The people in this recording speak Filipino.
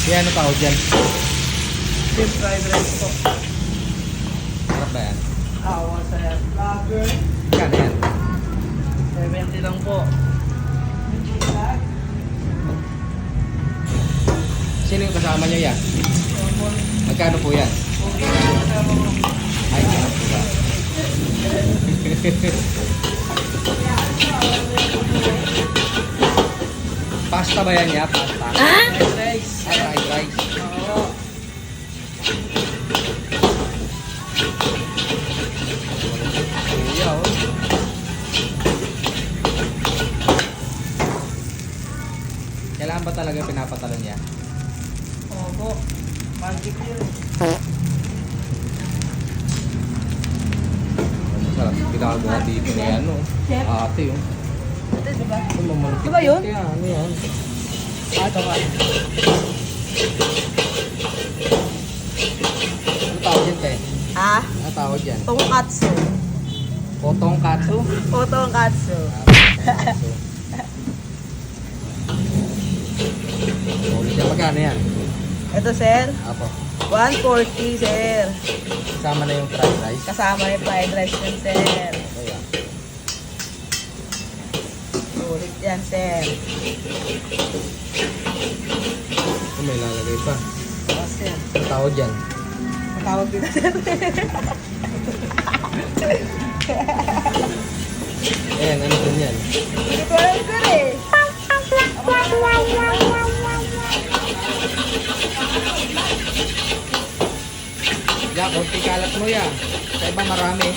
Yan, ano tawag dyan? Beef fried rice po. Sarap ba yan? Awa sa vlogger. Kano yan? 70 lang po. Sino yung kasama nyo yan? Magkano po yan? Okay na kasama mo. Ay, sarap po ba? Pasta ba yan ya? Pasta? Fried rice. Ah, fried rice. Oo. Kuya, oh. Kailangan ba talaga pinapatalon niya? Opo. Magic yun. Masarap. Pinakabuha dito ni ano. Chef? Ate, oh. Ito, diba? Ano, mamalupit Diba yun? Kaya, ano yan? Ah, ito ka. Ano tawag yan, te? Ah? Ano tawag yan? Tongkatsu. Potong katsu? Tongkatsu. Ulit yan. Magkano yan? Ito, sir. Apo. 140, sir. Kasama na yung fried rice. Kasama yung fried rice yun, sir. Kaya. Ulit yan, sir. May lalagay pa. Oh, sir. Ano tawag yan? Matawag dito, sir. Ayan, ano din yan? Hindi ko alam, sir, eh. Ya, konti kalat mo ya. Sa iba marami.